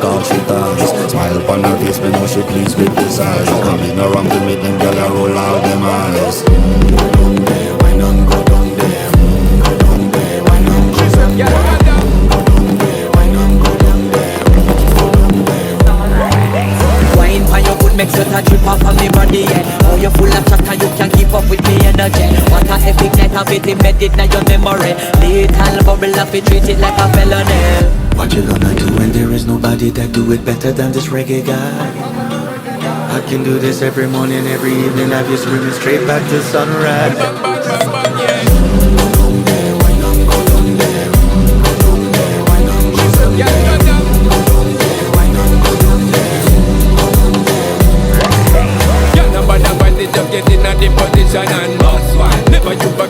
Cause she touch. Smile upon her face, me know she pleased with this eyes. Coming around to make them gyal a roll out them eyes. Go down there, why not go down there? Go down there, why not go down there? Go down there, why not go down there? Go down there. Wine for your good makes you a drip off of me body, yeah. Oh, you're full of chat and you can't keep up with me energy. What a epic night of it embedded in your memory. Little bubble of it, treat it like a felony. What you gonna do when there is nobody that do it better than this reggae guy? I can do this every morning, every evening, have you screaming straight back to sunrise.